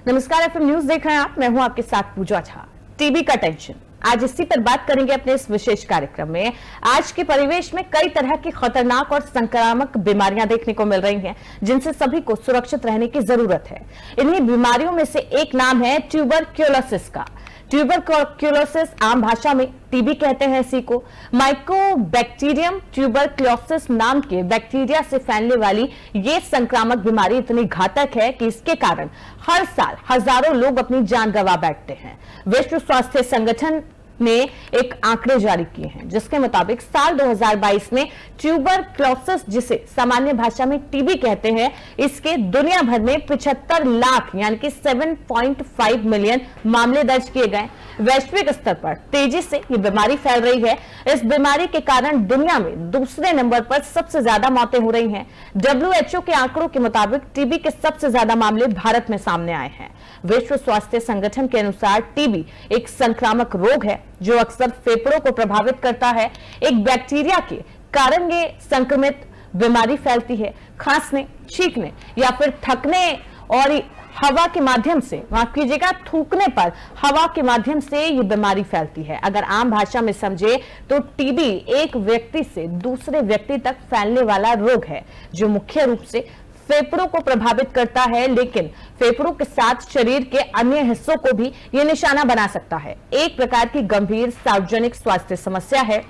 नमस्कार, FM news देख रहे हैं आप। मैं हूं आपके साथ पूजा झा। टीबी का टेंशन, आज इसी पर बात करेंगे अपने इस विशेष कार्यक्रम में। आज के परिवेश में कई तरह की खतरनाक और संक्रामक बीमारियां देखने को मिल रही हैं, जिनसे सभी को सुरक्षित रहने की जरूरत है। इन्हीं बीमारियों में से एक नाम है ट्यूबरक्यूलोसिस का। ट्यूबरक्यूलोसिस आम भाषा में टीबी कहते हैं इसी को। माइकोबैक्टीरियम ट्यूबरक्लोसिस नाम के बैक्टीरिया से फैलने वाली ये संक्रामक बीमारी इतनी घातक है कि इसके कारण हर साल हजारों लोग अपनी जान गंवा बैठते हैं। विश्व स्वास्थ्य संगठन ने एक आंकड़े जारी किए हैं, जिसके मुताबिक साल 2022 में ट्यूबरक्लोसिस, जिसे सामान्य भाषा में टीबी कहते हैं, इसके दुनिया भर में 75 लाख यानी कि 7.5 मिलियन मामले दर्ज किए गए। वैश्विक स्तर पर तेजी से ये बीमारी फैल रही है। इस बीमारी के कारण दुनिया में दूसरे नंबर पर सबसे ज्यादा मौतें हो रही हैं। WHO के आंकड़ों के मुताबिक टीबी के सबसे ज्यादा मामले भारत में सामने आए हैं। विश्व स्वास्थ्य संगठन के अनुसार टीबी एक संक्रामक रोग है जो अक्सर फेफड़ों को प्रभावित करता है। एक बैक्टीरिया के कारण ये संक्रमित बीमारी फैलती है। खांसने, छींकने या फिर थकने और हवा के माध्यम से, माफ कीजिएगा, थूकने पर हवा के माध्यम से ये बीमारी फैलती है। अगर आम भाषा में समझे तो टीबी एक व्यक्ति से दूसरे व्यक्ति तक फैलने वाला रोग है जो मुख्य रूप से फेफड़ों को प्रभावित करता है, लेकिन फेफड़ों के साथ शरीर के अन्य हिस्सों को भी ये निशाना बना सकता है। एक प्रकार की गंभीर सार्वजनिक स्वास्थ्य समस्या है।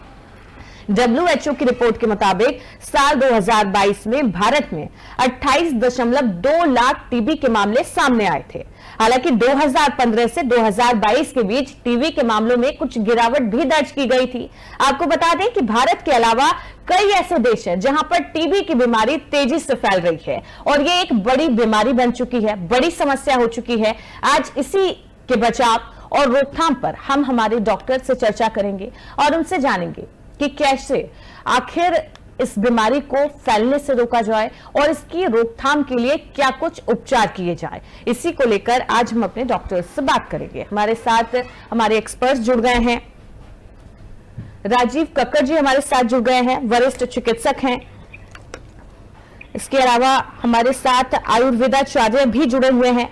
WHO की रिपोर्ट के मुताबिक साल 2022 में भारत में 28.2 लाख टीबी के मामले सामने आए थे। हालांकि 2015 से 2022 के बीच टीबी के मामलों में कुछ गिरावट भी दर्ज की गई थी। आपको बता दें कि भारत के अलावा कई ऐसे देश हैं जहां पर टीबी की बीमारी तेजी से फैल रही है और ये एक बड़ी बीमारी बन चुकी है, बड़ी समस्या हो चुकी है। आज इसी के बचाव और रोकथाम पर हम हमारे डॉक्टर से चर्चा करेंगे और उनसे जानेंगे कि कैसे आखिर इस बीमारी को फैलने से रोका जाए और इसकी रोकथाम के लिए क्या कुछ उपचार किए जाए। इसी को लेकर आज हम अपने डॉक्टर से बात करेंगे। हमारे साथ हमारे एक्सपर्ट जुड़ गए हैं। राजीव कक्कड़ जी हमारे साथ जुड़ गए हैं, वरिष्ठ चिकित्सक हैं। इसके अलावा हमारे साथ आयुर्वेदाचार्य भी जुड़े हुए हैं।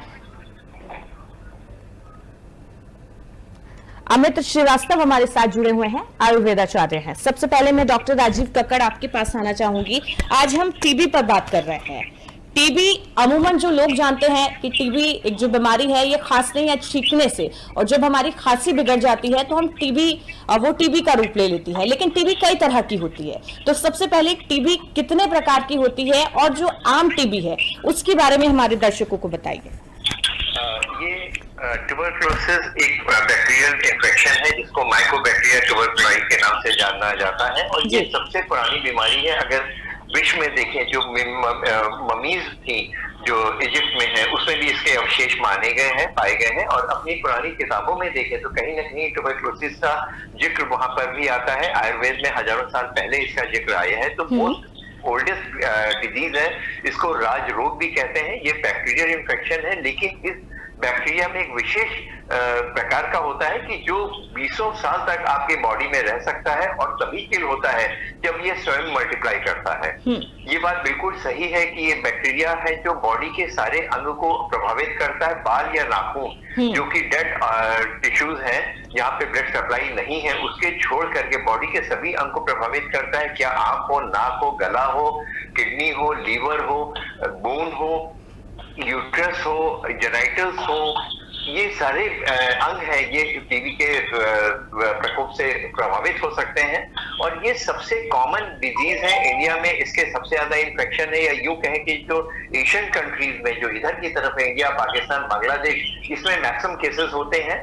अमित श्रीवास्तव हमारे साथ जुड़े हुए हैं, आयुर्वेदाचार्य हैं। सबसे पहले मैं डॉक्टर राजीव कक्कड़ आपके पास आना चाहूंगी। आज हम टीबी पर बात कर रहे हैं। टीबी अमूमन जो लोग जानते हैं कि टीबी एक जो बीमारी है ये खांसने या छींकने से, और जब हमारी खांसी बिगड़ जाती है तो हम वो टीबी का रूप ले लेती है। लेकिन टीबी कई तरह की होती है, तो सबसे पहले टीबी कितने प्रकार की होती है और जो आम टीबी है उसके बारे में हमारे दर्शकों को बताइए। ये ट्यूबरक्लोसिस एक बैक्टीरियल इन्फेक्शन है जिसको माइकोबैक्टीरिया ट्यूबरक्लोसिस के नाम से जाना जाता है और ये सबसे पुरानी बीमारी है। अगर विश्व में देखें, जो ममीज थी जो इजिप्ट में है उसमें भी इसके अवशेष पाए गए हैं और अपनी पुरानी किताबों में देखें तो कहीं ना कहीं ट्यूबरक्लोसिस का जिक्र वहां पर भी आता है। आयुर्वेद में हजारों साल पहले इसका जिक्र आया है। तो मोस्ट ओल्डेस्ट डिजीज है, इसको राज रोग भी कहते हैं। ये बैक्टीरियल इन्फेक्शन है, लेकिन इस बैक्टीरिया में एक विशेष प्रकार का होता है कि जो 20 साल तक आपके बॉडी में रह सकता है और तभी किल होता है जब ये स्वयं मल्टीप्लाई करता है। ये बात बिल्कुल सही है कि ये बैक्टीरिया है जो बॉडी के सारे अंग को प्रभावित करता है। बाल या नाखून जो कि डेड टिश्यूज हैं, यहाँ पे ब्लड सप्लाई नहीं है, उसके छोड़ करके बॉडी के सभी अंग को प्रभावित करता है। क्या आंख हो, नाक हो, गला हो, किडनी हो, लीवर हो, बोन हो, यूट्रस हो, जेनाइटल्स हो, ये सारे अंग हैं, ये टीबी के प्रकोप से प्रभावित हो सकते हैं। और ये सबसे कॉमन डिजीज है इंडिया में। इसके सबसे ज्यादा इन्फेक्शन है, या यूं कहें कि जो एशियन कंट्रीज में, जो इधर की तरफ है, इंडिया, पाकिस्तान, बांग्लादेश, इसमें मैक्सिमम केसेस होते हैं।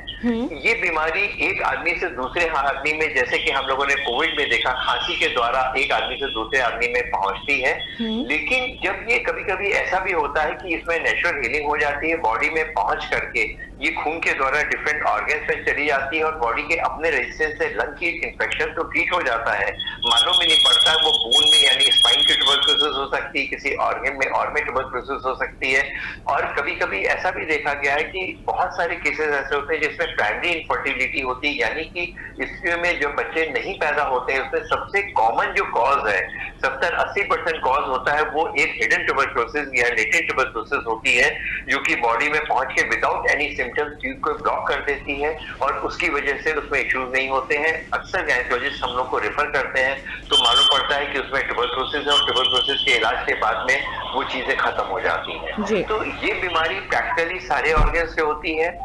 ये बीमारी एक आदमी से दूसरे आदमी में, जैसे कि हम लोगों ने कोविड में देखा, खांसी के द्वारा एक आदमी से दूसरे आदमी में पहुंचती है। लेकिन जब ये कभी कभी ऐसा भी होता है कि इसमें नेचुरल हीलिंग हो जाती है, बॉडी में पहुंच करके ये खून के द्वारा डिफरेंट ऑर्गन्स में चली जाती है और बॉडी के अपने रेजिस्टेंस से लंग की इन्फेक्शन तो ठीक हो जाता है, मालूम भी नहीं पड़ता वो बोन में यानी स्पाइन की ट्यूबरक्लोसिस हो सकती है, किसी ऑर्गन में और में ट्यूबरक्लोसिस हो सकती है। और कभी कभी ऐसा भी देखा गया है कि बहुत सारे केसेस ऐसे होते हैं जिसमें प्राइमरी इनफर्टिलिटी होती है, यानी कि इसमें जो बच्चे नहीं पैदा होते हैं उसमें सबसे कॉमन जो कॉज है, 70-80% कॉज होता है, वो एक हिडन ट्यूबरक्लोसिस या लेटेंट ट्यूबरक्लोसिस होती है, जो कि बॉडी में पहुंच के विदाउट एनी सिम्टम्स ट्यूब को ब्लॉक कर देती है और उसकी वजह से उसमें इश्यूज नहीं होते हैं। अक्सर गायनेकोलॉजिस्ट हम लोग को रेफर करते हैं तो मालूम पड़ता है कि उसमें ट्यूबरक्लोसिस है और ट्यूबरक्लोसिस के इलाज के बाद में वो चीजें खत्म हो जाती हैं। तो ये बीमारी प्रैक्टिकली सारे ऑर्गन से होती है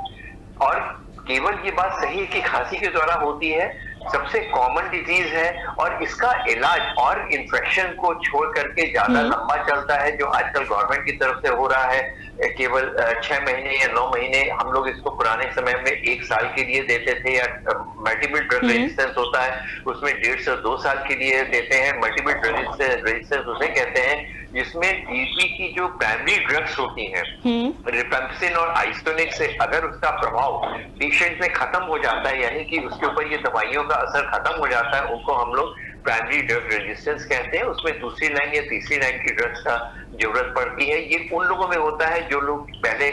और केवल ये बात सही है कि खांसी के द्वारा होती है, सबसे कॉमन डिजीज है और इसका इलाज और इन्फेक्शन को छोड़ करके ज्यादा लंबा चलता है, जो आजकल गवर्नमेंट की तरफ से हो रहा है। केवल 6 महीने या 9 महीने, हम लोग इसको पुराने समय में 1 साल के लिए देते थे, या मल्टीपल ड्रग रेजिस्टेंस होता है उसमें 1.5 से 2 साल के लिए देते हैं। मल्टीपल ड्रग रेजिस्टेंस उसे कहते हैं जिसमें टीबी की जो प्राइमरी ड्रग्स होती हैं, रिपेम्पसिन और आइसोनिक से अगर उसका प्रभाव पेशेंट में खत्म हो जाता है, यानी कि उसके ऊपर ये दवाइयों का असर खत्म हो जाता है, उनको हम लोग प्राइमरी ड्रग रेजिस्टेंस कहते हैं। उसमें दूसरी लाइन या तीसरी लाइन की ड्रग्स का जरूरत पड़ती है। ये उन लोगों में होता है जो लोग पहले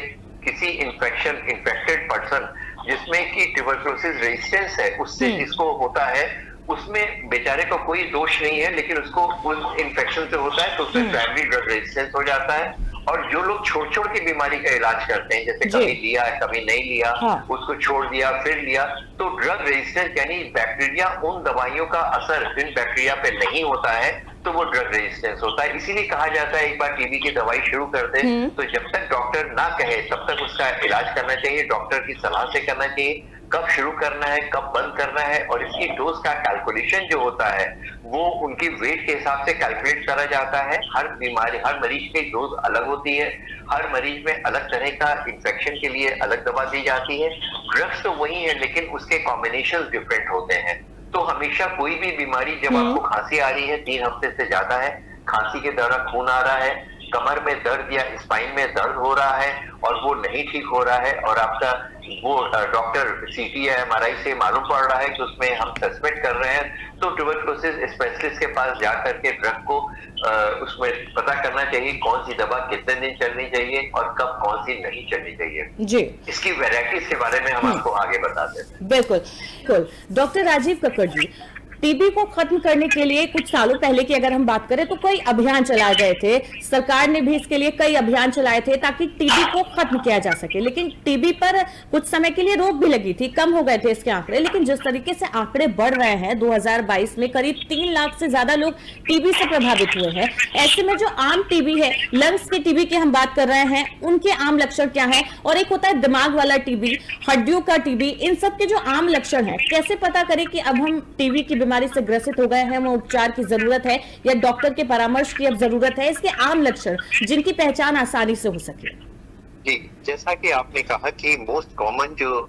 किसी इन्फेक्टेड पर्सन जिसमें कि ट्यूबरक्लोसिस रेजिस्टेंस है उससे जिसको होता है, उसमें बेचारे को कोई दोष नहीं है, लेकिन उसको उस इन्फेक्शन से होता है तो उसमें प्राइमरी ड्रग रेजिस्टेंस हो जाता है। और जो लोग छोड़ छोड़ के बीमारी का इलाज करते हैं, जैसे कभी लिया है कभी नहीं लिया, उसको छोड़ दिया फिर लिया, तो ड्रग रेजिस्टेंस यानी बैक्टीरिया उन दवाइयों का असर जिन बैक्टीरिया पे नहीं होता है तो वो ड्रग रेजिस्टेंस होता है। इसीलिए कहा जाता है एक बार टीबी की दवाई शुरू कर दे तो जब तक डॉक्टर ना कहे तब तक उसका इलाज करना चाहिए, डॉक्टर की सलाह से करना चाहिए। कब शुरू करना है, कब बंद करना है, और इसकी डोज का कैलकुलेशन जो होता है वो उनकी वेट के हिसाब से कैलकुलेट करा जाता है। हर बीमारी, हर मरीज की डोज अलग होती है, हर मरीज में अलग तरह का इन्फेक्शन के लिए अलग दवा दी जाती है। ड्रग्स तो वही है लेकिन उसके कॉम्बिनेशन डिफरेंट होते हैं। तो हमेशा कोई भी बीमारी, जब आपको खांसी आ रही है 3 हफ्ते से ज्यादा है, खांसी के दौरान खून आ रहा है, कमर में दर्द या स्पाइन में दर्द हो रहा है और वो नहीं ठीक हो रहा है, और आपका वो डॉक्टर सीटी या एमआरआई से मालूम पड़ रहा है कि उसमें हम सस्पेक्ट कर रहे हैं, तो ट्यूबरक्लोसिस स्पेशलिस्ट के पास जा करके ड्रग को उसमें पता करना चाहिए कौन सी दवा कितने दिन चलनी चाहिए और कब कौन सी नहीं चलनी चाहिए जी। इसकी वैरायटीज के बारे में हम आपको आगे बताते हैं। बिल्कुल। डॉक्टर राजीव कक्कड़ जी, टीबी को खत्म करने के लिए कुछ सालों पहले की अगर हम बात करें तो कई अभियान चलाए गए थे, सरकार ने भी इसके लिए कई अभियान चलाए थे ताकि टीबी को खत्म किया जा सके। लेकिन टीबी पर कुछ समय के लिए रोक भी लगी थी, कम हो गए थे इसके आंकड़े। लेकिन जिस तरीके से आंकड़े बढ़ रहे हैं, 2022 में करीब 3 लाख से ज्यादा लोग टीबी से प्रभावित हुए हैं। ऐसे में जो आम टीबी है, लंग्स के टीबी की हम बात कर रहे हैं, उनके आम लक्षण क्या है, और एक होता है दिमाग वाला टीबी, हड्डियों का टीबी, इन सब के जो आम लक्षण है, कैसे पता करें कि अब हम टीबी की बीमारी से ग्रसित हो गए हैं, वो उपचार की जरूरत है या डॉक्टर के परामर्श की अब जरूरत है? इसके आम लक्षण जिनकी पहचान आसानी से हो सके। जी, जैसा कि आपने कहा कि मोस्ट कॉमन जो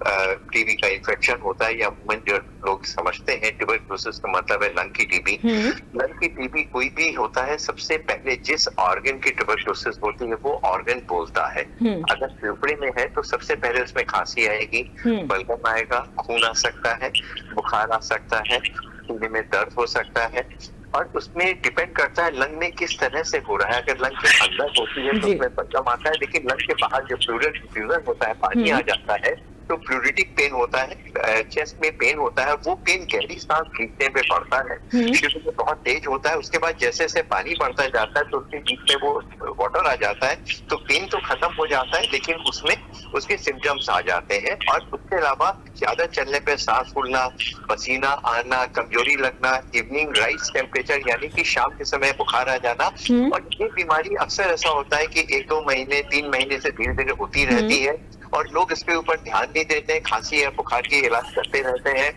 टीबी का इन्फेक्शन होता है या जो लोग समझते हैं ट्यूबरक्लोसिस का मतलब है लंग की टीबी। लंग की टीबी कोई भी होता है, सबसे पहले जिस ऑर्गन की ट्यूबरक्लोसिस होती है वो ऑर्गन बोलता है। अगर फेफड़े में है तो सबसे पहले उसमें खांसी आएगी, बलगम आएगा, खून आ सकता है, बुखार आ सकता है, सीने में दर्द हो सकता है, और उसमें डिपेंड करता है लंग में किस तरह से हो रहा है। अगर लंग के अंदर होती है तो उसमें बलगम आता है, लेकिन लंग के बाहर जो प्लूरल डिफ्यूजन होता है, पानी आ जाता है, तो प्लूरिटिक पेन होता है, चेस्ट में पेन होता है। वो पेन गहरी सांस खींचने पे पड़ता है क्योंकि वो बहुत तेज होता है। उसके बाद जैसे जैसे पानी बढ़ता जाता है तो उसके बीच में वो वाटर आ जाता है, तो पेन तो खत्म हो जाता है लेकिन उसमें उसके सिम्टम्स आ जाते हैं। और उसके अलावा ज्यादा चलने पे सांस फूलना, पसीना आना, कमजोरी लगना, इवनिंग राइज टेम्परेचर यानी कि शाम के समय बुखार आ जाना। और ये बीमारी अक्सर ऐसा होता है कि 1-2 महीने 3 महीने से धीरे धीरे होती रहती है और लोग इसके ऊपर ध्यान नहीं देते हैं, खांसी या बुखार की इलाज करते रहते हैं,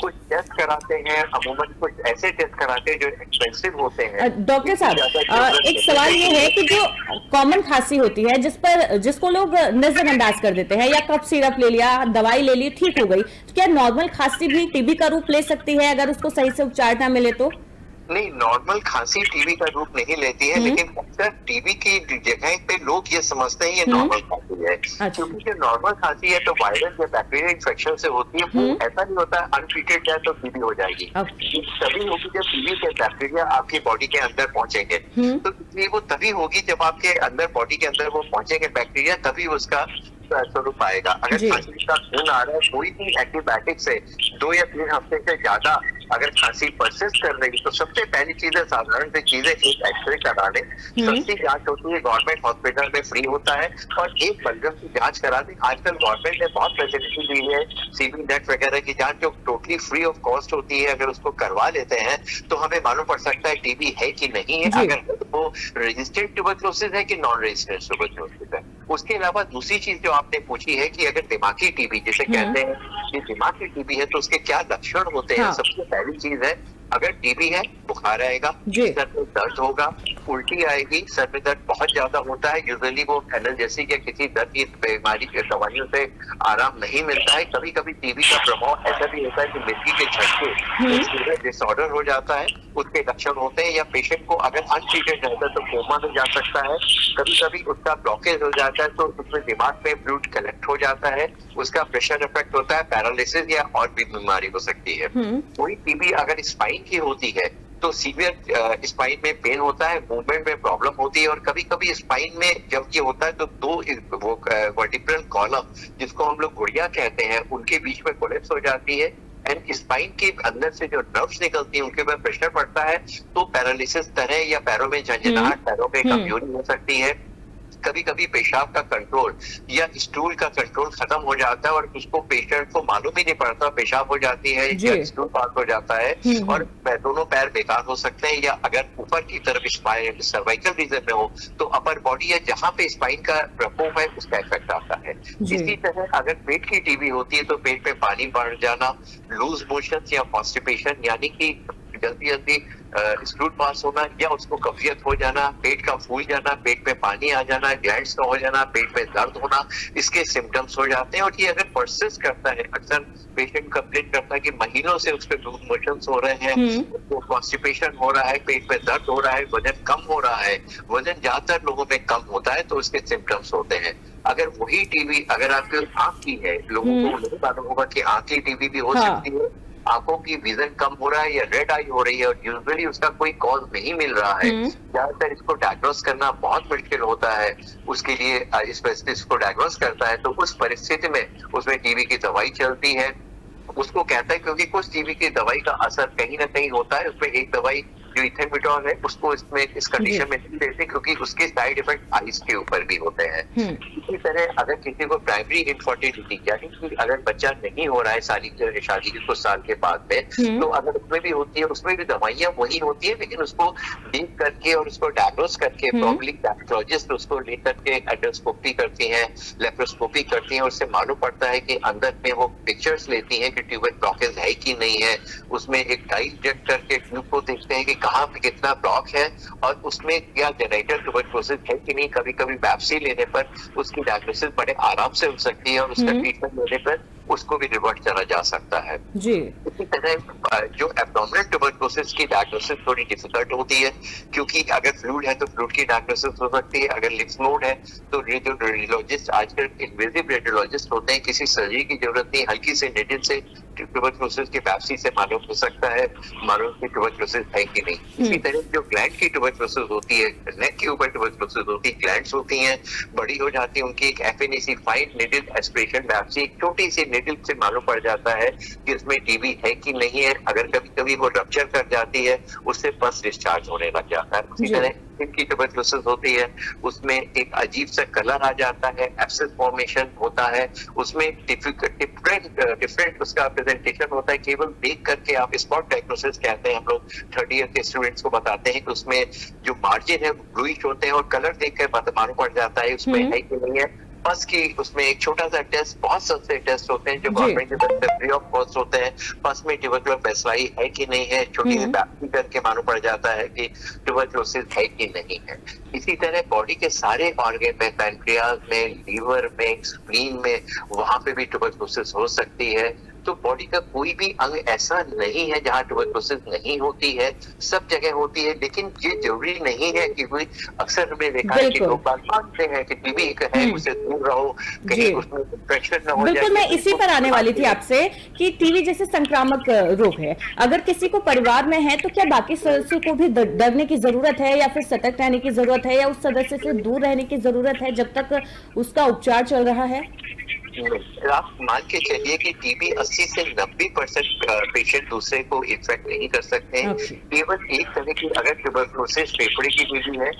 कुछ टेस्ट कराते हैं, अमूमन कुछ ऐसे टेस्ट कराते हैं जो एक्सपेंसिव होते हैं। डॉक्टर साहब, एक सवाल ये है कि जो कॉमन खांसी होती है जिसको लोग नजरअंदाज कर देते हैं, या कफ सिरप ले लिया, दवाई ले ली, ठीक हो गई, तो क्या नॉर्मल खांसी भी टीबी का रूप ले सकती है अगर उसको सही से उपचार ना मिले तो? नहीं, नॉर्मल खांसी टीबी का रूप नहीं लेती है, लेकिन अक्सर टीबी की जगह पे लोग ये समझते हैं ये नॉर्मल खांसी है। क्योंकि जो नॉर्मल खांसी है तो वायरस या बैक्टीरियल इन्फेक्शन से होती है, वो ऐसा नहीं होता है अनट्रीटेड जाए तो टीबी हो जाएगी। तभी होगी जब टीबी के बैक्टीरिया आपकी बॉडी के अंदर पहुंचेंगे। तो इसलिए वो तभी होगी जब आपके अंदर बॉडी के अंदर वो पहुंचेंगे बैक्टीरिया, तभी उसका स्वरूप आएगा। अगर जी। खांसी का खून आ रहा है कोई भी एंटीबायोटिक से 2 या 3 हफ्ते से ज्यादा अगर खांसी परसिस्ट कर रही है, तो सबसे पहली चीज है, साधारण सी चीज है, एक एक्सरे करा लें। सस्ती जांच होती है, गवर्नमेंट हॉस्पिटल में फ्री होता है, और एक बलगम की जांच करा दें। आजकल गवर्नमेंट ने बहुत फैसिलिटी दी है, सीबी नेट वगैरह की जांच जो टोटली फ्री ऑफ कॉस्ट होती है। अगर उसको करवा लेते हैं तो हमें मालूम पड़ सकता है टीबी है कि नहीं है, जी। अगर वो रजिस्टर्ड ट्यूबरक्लोसिस है कि नॉन रजिस्टर्ड ट्यूबरक्लोसिस है। उसके अलावा दूसरी चीज जो आपने पूछी है कि अगर दिमागी टीबी जिसे कहते हैं कि दिमागी टीबी है तो उसके क्या लक्षण होते हैं। हाँ। सबसे पहली चीज है, अगर टीबी है बुखार आएगा, जी। सर में दर्द होगा, उल्टी आएगी, सर में दर्द बहुत ज्यादा होता है। यूजुअली वो एनाल्जेसिक या किसी दर्द की बीमारी के दवाइयों से आराम नहीं मिलता है। कभी कभी टीबी का प्रभाव ऐसा भी होता है कि मिर्गी के झटके डिसऑर्डर हो जाता है, उसके लक्षण होते हैं। या पेशेंट को अगर अनट्रीटेड रहता है तो कोमा में जा सकता है। कभी कभी उसका ब्लॉकेज हो जाता है तो उसमें दिमाग में फ्लूइड कलेक्ट हो जाता है, उसका प्रेशर इफेक्ट होता है, पैरालिसिस या और भी बीमारी हो सकती है। कोई टीबी अगर स्पाइन की होती है तो सीवियर स्पाइन में पेन होता है, मूवमेंट में प्रॉब्लम होती है, और कभी कभी स्पाइन में जब ये होता है तो दो वो वर्टिब्रल कॉलम जिसको हम लोग गुड़िया कहते हैं उनके बीच में कोलैप्स हो जाती है, एंड स्पाइन के अंदर से जो नर्व्स निकलती है उनके ऊपर प्रेशर पड़ता है तो पैरालिसिस तरह या पैरों में झंझनाहट, पैरों में कमजोरी हो सकती है। कभी कभी पेशाब का कंट्रोल या स्टूल का कंट्रोल खत्म हो जाता है और उसको पेशेंट को मालूम ही नहीं पड़ता, पेशाब हो जाती है या स्टूल पास हो जाता है, और दोनों पैर बेकार हो सकते हैं। या अगर ऊपर की तरफ स्पाइन सर्वाइकल रीजन में हो तो अपर बॉडी या जहाँ पे स्पाइन का प्रकोप है उसका इफेक्ट आता है। इसी तरह अगर पेट की टीबी होती है तो पेट में पानी बढ़ जाना, लूज मोशन या कॉन्स्टिपेशन यानी कि जल्दी जल्दी स्टूल पास होना या उसको कब्जियत हो जाना, पेट का फूल जाना, पेट में पानी आ जाना, गैस का हो जाना, पेट में दर्द होना, इसके सिम्टम्स हो जाते हैं। और ये अगर परसिस्ट करता है, अक्सर पेशेंट कंप्लेन करता है कि महीनों से उसके लूज मोशंस हो रहे हैं, उसको कॉन्स्टिपेशन हो रहा है, पेट में दर्द हो रहा है, वजन कम हो रहा है। वजन ज्यादातर लोगों में कम होता है तो उसके सिम्टम्स होते हैं। अगर वही टीबी अगर आपके आंख की है, लोगों को नहीं मालूम होगा कि आंख की टीबी भी हो सकती है, आंखों की विजन कम हो रहा है या रेड आई हो रही है और यूजुअली उसका कोई कॉज नहीं मिल रहा है, ज्यादातर इसको डायग्नोस करना बहुत मुश्किल होता है। उसके लिए स्पेशलिस्ट को डायग्नोस करता है तो उस परिस्थिति में उसमें टीबी की दवाई चलती है। उसको कहता है क्योंकि कुछ टीबी की दवाई का असर कहीं ना कहीं होता है, उसमें एक दवाई जो इथेमिटॉल है उसको इसमें इस कंडीशन में नहीं देते क्योंकि उसके साइड इफेक्ट आइस के ऊपर भी होते हैं। इसी तरह अगर किसी को प्राइमरी इनफर्टिलिटी यानी कि अगर बच्चा नहीं हो रहा है शादी के कुछ साल के बाद में, तो अगर उसमें भी होती है, उसमें भी दवाइयां वही होती है, लेकिन उसको देख करके और उसको डायग्नोस करके प्रॉब्ली गैस्ट्रोलॉजिस्ट उसको लेकर के एंडोस्कोपी करती हैं, लेप्रोस्कोपी करती हैं, उससे मालूम पड़ता है कि अंदर में वो पिक्चर्स लेती हैं कि ट्यूबर ब्लॉकेज है कि नहीं है। उसमें एक डाई इंजेक्ट करके ट्यूब को देखते हैं कि कहाँ पे कितना ब्लॉक है और उसमें क्या जेनेटिक ट्यूबरक्लोसिस है कि नहीं। कभी कभी बायोप्सी लेने पर उसकी डायग्नोसिस बड़े आराम से हो सकती है और उसका ट्रीटमेंट लेने पर उसको भी रिवर्ट करा जा सकता है। जी। इसी तरह जो एब्डोमिनल ट्यूबरक्लोसिस की डायग्नोसिस थोड़ी डिफिकल्ट होती है क्योंकि अगर फ्लूइड है तो फ्लूइड की डायग्नोसिस हो सकती है, अगर लिम्फ नोड है तो जो रेडियोलॉजिस्ट आजकल इन्वेजिव रेडियोलॉजिस्ट होते हैं, किसी सर्जरी की जरूरत नहीं, हल्की से निडल से ट्यूबरक्लोसिस की बायोप्सी से मालूम हो सकता है मालूम की ट्यूबरक्लोसिस है कि नहीं। इसी तरह जो ग्लैंड की ट्यूबरक्लोसिस होती है, नेक के ऊपर ट्यूबरक्लोसिस होती है, ग्लैंड्स होती हैं, बड़ी हो जाती है, उनकी एक FNAC fine needle aspiration biopsy एक छोटी सी निडल से मालूम पड़ जाता है कि उसमें टीबी है कि नहीं है। अगर कभी कभी वो रप्चर कर जाती है उससे पस डिस्चार्ज होने लग जाता है। उसी तरह की ट्यूबरक्लोसिस होती है, उसमें एक अजीब सा कलर आ जाता है, एब्सेस फॉर्मेशन होता है, उसमें डिफरेंट उसका प्रेजेंटेशन होता है। केवल देख करके आप स्पॉट डायग्नोसिस कहते हैं, हम लोग 30 ईयर के स्टूडेंट्स को बताते हैं कि उसमें जो मार्जिन है ब्लूइश होते हैं और कलर देख कर मालूम पड़ जाता है उसमें है कि नहीं है। पस की उसमें एक छोटा सा टेस्ट, बहुत सस्ते टेस्ट होते हैं जो गवर्नमेंट की तरफ से फ्री ऑफ कॉस्ट होते हैं। पस में ट्यूबरक्लोसिस बेसिलाई है कि नहीं है, छोटी सी बायोप्सी करके मालूम पड़ जाता है कि ट्यूबरक्लोसिस है कि नहीं है। इसी तरह बॉडी के सारे ऑर्गन में, पैनक्रियाज में, लीवर में, स्प्लीन में, वहां पे भी ट्यूबरक्लोसिस हो सकती है। तो बॉडी का कोई भी अंग ऐसा नहीं है जहाँ ट्यूबरकुलोसिस नहीं होती है, सब जगह होती है। लेकिन ये जरूरी नहीं है कि कोई, अक्सर हमें देखा है कि लोग बात मानते हैं कि टीबी है, उसे दूर रहो, कहीं उसमें इन्फेक्शन न हो जाए। बिल्कुल, मैं इसी पर आने वाली थी आपसे कि टीबी जैसे संक्रामक रोग है, अगर किसी को परिवार में है तो क्या बाकी सदस्यों को भी डरने की जरूरत है, या फिर सतर्क रहने की जरूरत है, या उस सदस्य से दूर रहने की जरूरत है जब तक उसका उपचार चल रहा है? आप मान के चलिए कि टीबी 80 से 90% पेशेंट दूसरे को इन्फेक्ट नहीं कर सकते हैं। केवल एक तरह की अगर ट्यूबरकुलोसिस फेफड़े की टीबी है,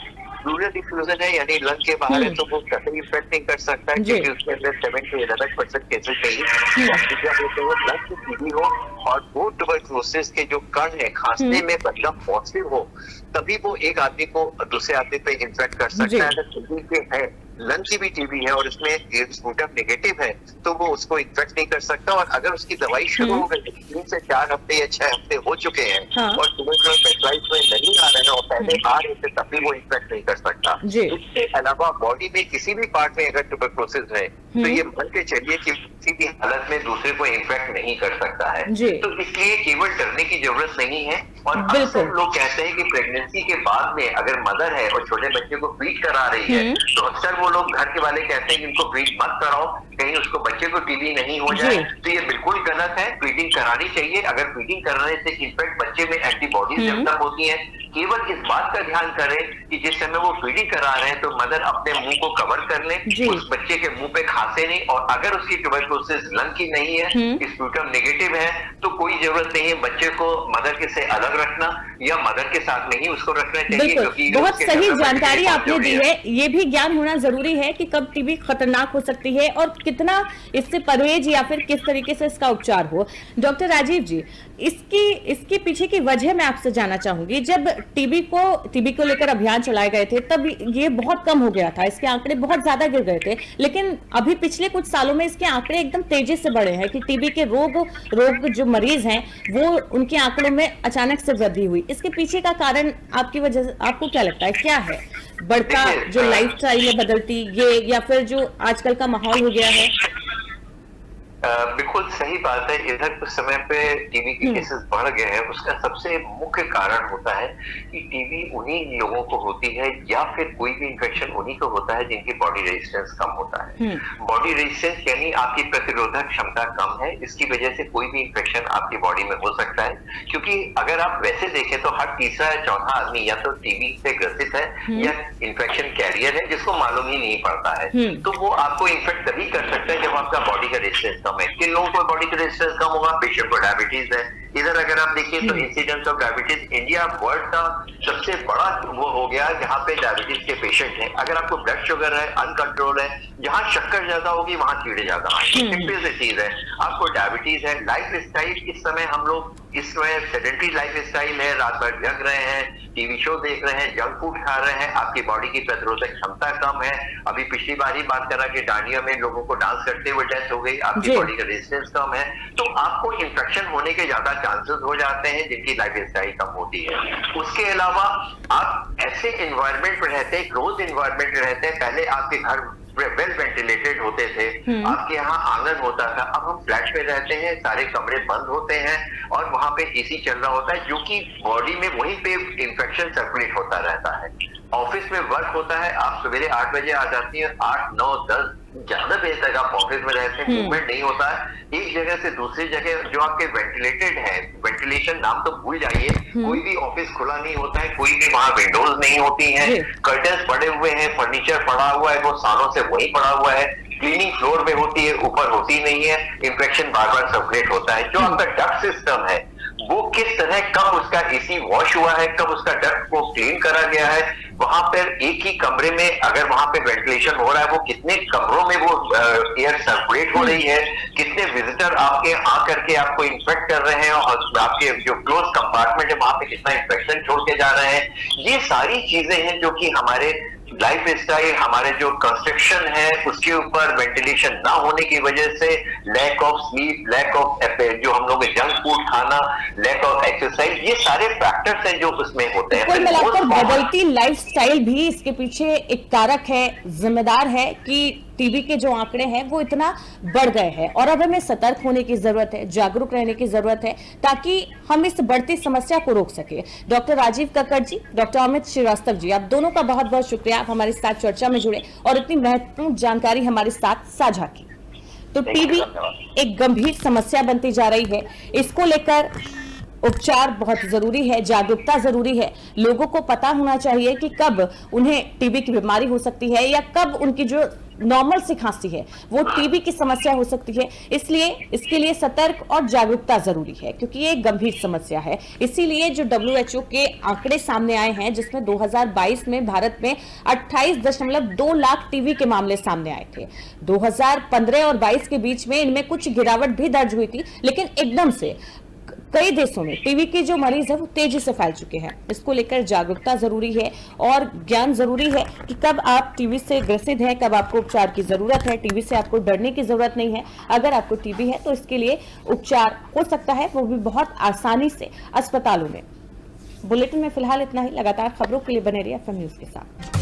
प्लूरल डिफ्यूजन है यानी लंग के बाहर है, तो वो कतई इन्फेक्ट नहीं कर सकता है, क्योंकि उसके अंदर 7 से 11% केसेस नहीं लंग की टीबी हो और वो ट्यूबरकुलोसिस के जो कण है खांसने में मतलब पॉजिटिव हो, तभी वो एक आदमी को दूसरे आदमी पे इन्फेक्ट कर सकता है। अगर टीबी के है, लंग की भी टीबी है और इसमें स्पूटम नेगेटिव है, तो वो उसको इन्फेक्ट नहीं कर सकता। और अगर उसकी दवाई शुरू हो गई, 3 से 4 हफ्ते या 6 हफ्ते हो चुके हैं और ट्यूबरकुलर पेट्राइटिस में नहीं आ रहे हैं और पहले आ रहे थे, तभी वो इन्फेक्ट नहीं कर सकता। इसके अलावा बॉडी में किसी भी पार्ट में अगर ट्यूबरकुलोसिस है, तो ये मान के चलिए कि किसी भी हालत में दूसरे को इन्फेक्ट नहीं कर सकता है। तो इसलिए केवल डरने की जरूरत नहीं है। और अक्सर लोग कहते हैं कि प्रेगनेंसी के बाद में अगर मदर है और छोटे बच्चे को फीड करा रही है, तो अक्सर वो लोग घर के वाले कहते हैं कि इनको फीड मत कराओ, कहीं उसको बच्चे को टीबी नहीं हो जाए। तो ये बिल्कुल गलत है, फीडिंग करानी चाहिए। अगर फीडिंग कराने से इन्फेक्ट बच्चे में एंटीबॉडीज डेवलप होती है। केवल इस बात का ध्यान करें कि जिस समय वो फीडिंग करा रहे हैं तो मदर अपने मुंह को कवर कर ले, उस बच्चे के मुंह पे खांसे नहीं। और अगर उसकी ट्यूबरकुलोसिस लंग की नहीं है, स्पूटम नेगेटिव है, तो कोई जरूरत नहीं है बच्चे को मदर के से अलग रखना या मदर के साथ नहीं उसको रखना चाहिए। क्योंकि बहुत सही जानकारी आपने दी है। ये भी ज्ञान होना जरूरी है कि कब टीबी खतरनाक हो सकती है और कितना इससे परहेज या फिर किस तरीके से इसका उपचार हो। डॉक्टर राजीव जी, इसके पीछे की वजह मैं आपसे जानना चाहूंगी। जब टीबी को लेकर अभियान चलाए गए थे, तब ये बहुत कम हो गया था, इसके आंकड़े बहुत ज्यादा गिर गए थे। लेकिन अभी पिछले कुछ सालों में इसके आंकड़े एकदम तेजी से बढ़े हैं कि टीबी के रोग जो मरीज हैं, वो उनके आंकड़ों में अचानक से वृद्धि हुई। इसके पीछे का कारण आपकी वजह से आपको क्या लगता है, क्या है? बढ़ता जो लाइफस्टाइल है बदलती, ये या फिर जो आजकल का माहौल हो गया है? बिल्कुल सही बात है। इधर कुछ समय पे टीबी के केसेस बढ़ गए हैं। उसका सबसे मुख्य कारण होता है कि टीबी उन्हीं लोगों को होती है या फिर कोई भी इन्फेक्शन उन्हीं को होता है जिनकी बॉडी रेजिस्टेंस कम होता है। बॉडी रेजिस्टेंस यानी आपकी प्रतिरोधक क्षमता कम है, इसकी वजह से कोई भी इन्फेक्शन आपकी बॉडी में हो सकता है। क्योंकि अगर आप वैसे देखें तो हर तीसरा या चौथा आदमी या तो टीबी से ग्रसित है या इन्फेक्शन कैरियर है, जिसको मालूम ही नहीं पड़ता है। तो वो आपको इन्फेक्ट तभी कर सकता है जब आपका बॉडी का रेजिस्टेंस कम है। किन लोगों को बॉडी का रेजिस्टेंस कम होगा? पेशेंट को डायबिटीज है। इधर अगर आप देखिए तो incidence of diabetes India world का सबसे बड़ा वो हो गया जहां पे डायबिटीज के पेशेंट हैं। अगर आपको ब्लड शुगर है, अनकंट्रोल है, जहां शक्कर ज्यादा होगी वहां कीड़े ज्यादा आएंगे, चीज है। आपको डायबिटीज है, लाइफ स्टाइल इस समय हम लोग इस समय सेडेंटरी लाइफ स्टाइल है, रात भर जग रहे हैं, टीवी शो देख रहे हैं, जंक फूड खा रहे हैं, आपकी बॉडी की प्रतिरोधक क्षमता कम है। अभी पिछली बार ही बात करा कि डांडिया में लोगों को डांस करते हुए डेथ हो गई, आपकी बॉडी का रेजिस्टेंस कम है, तो आपको इन्फेक्शन होने के ज्यादा चांसेस हो जाते हैं जिनकी लाइफ स्टाइल कम होती है। उसके अलावा आप ऐसे एनवायरमेंट में रहते हैं, क्लोज एनवायरमेंट में रहते हैं। पहले आपके घर वेल वेंटिलेटेड होते थे, आपके यहाँ आंगन होता था। अब हम फ्लैट पे रहते हैं, सारे कमरे बंद होते हैं और वहां पे एसी चल रहा होता है, जो कि बॉडी में वहीं पे इन्फेक्शन सर्कुलेट होता रहता है। ऑफिस में वर्क होता है, आप सवेरे 8 बजे आ जाती हैं, 8, 9, 10 ज्यादा बजे तक आप ऑफिस में रहते हैं, मूवमेंट नहीं होता है एक जगह से दूसरी जगह। जो आपके वेंटिलेटेड है, वेंटिलेशन नाम तो भूल जाइए, कोई भी ऑफिस खुला नहीं होता है, कोई भी वहां विंडोज नहीं होती हैं, कर्टन्स पड़े हुए हैं, फर्नीचर पड़ा हुआ है, वो सालों से वही पड़ा हुआ है, क्लीनिंग फ्लोर में होती है, ऊपर होती नहीं है, इन्फेक्शन बार बार सर्कुलेट होता है। जो आपका डक्ट सिस्टम है वो किस तरह, कब उसका एसी वॉश हुआ है, कब उसका डक्ट को क्लीन करा गया है, वहां पर एक ही कमरे में अगर वहां पे वेंटिलेशन हो रहा है, वो कितने कमरों में वो एयर सर्कुलेट हो रही है, कितने विजिटर आपके आ करके आपको इन्फेक्ट कर रहे हैं और आपके जो क्लोज कंपार्टमेंट है वहां पे कितना इन्फेक्शन छोड़ के जा रहे हैं, ये सारी चीजें हैं जो कि हमारे लाइफ स्टाइल, हमारे जो कंस्ट्रक्शन है उसके ऊपर वेंटिलेशन ना होने की वजह से, lack of sleep, lack of जो हम लोग जंक फूड खाना, लैक ऑफ एक्सरसाइज, ये सारे फैक्टर्स हैं जो उसमें होते हैं। कुल मिलाकर बदलती लाइफस्टाइल भी इसके पीछे एक कारक है, जिम्मेदार है कि टीबी के जो आंकड़े हैं वो इतना बढ़ गए हैं और अब हमें सतर्क होने की जरूरत है, जागरूक रहने की जरूरत है ताकि हम इस बढ़ती समस्या को रोक सके। डॉक्टर राजीव कक्कड़ जी, डॉक्टर अमित श्रीवास्तव जी, आप दोनों का बहुत बहुत शुक्रिया, आप हमारे साथ चर्चा में जुड़े और इतनी महत्वपूर्ण जानकारी हमारे साथ साझा की। तो टीबी एक गंभीर समस्या बनती जा रही है, इसको लेकर उपचार बहुत जरूरी है, जागरूकता जरूरी है। लोगों को पता होना चाहिए कि कब उन्हें टीबी की बीमारी हो सकती है या कब उनकी जो नॉर्मल सी खांसी है वो टीबी की समस्या हो सकती है। इसलिए इसके लिए सतर्क और जागरूकता जरूरी है क्योंकि ये एक गंभीर समस्या है। इसीलिए जो WHO के आंकड़े सामने आए हैं जिसमें 2022 में भारत में 28.2 लाख टीबी के मामले सामने आए थे। 2015 और 22 के बीच में इनमें कुछ गिरावट भी दर्ज हुई थी, लेकिन एकदम से कई देशों में टीबी के जो मरीज है वो तेजी से फैल चुके हैं। इसको लेकर जागरूकता जरूरी है और ज्ञान जरूरी है कि कब आप टीबी से ग्रसित हैं, कब आपको उपचार की जरूरत है। टीबी से आपको डरने की जरूरत नहीं है। अगर आपको टीबी है तो इसके लिए उपचार हो सकता है, वो भी बहुत आसानी से अस्पतालों में। बुलेटिन में फिलहाल इतना ही। लगातार खबरों के लिए बने रहिए FM न्यूज के साथ।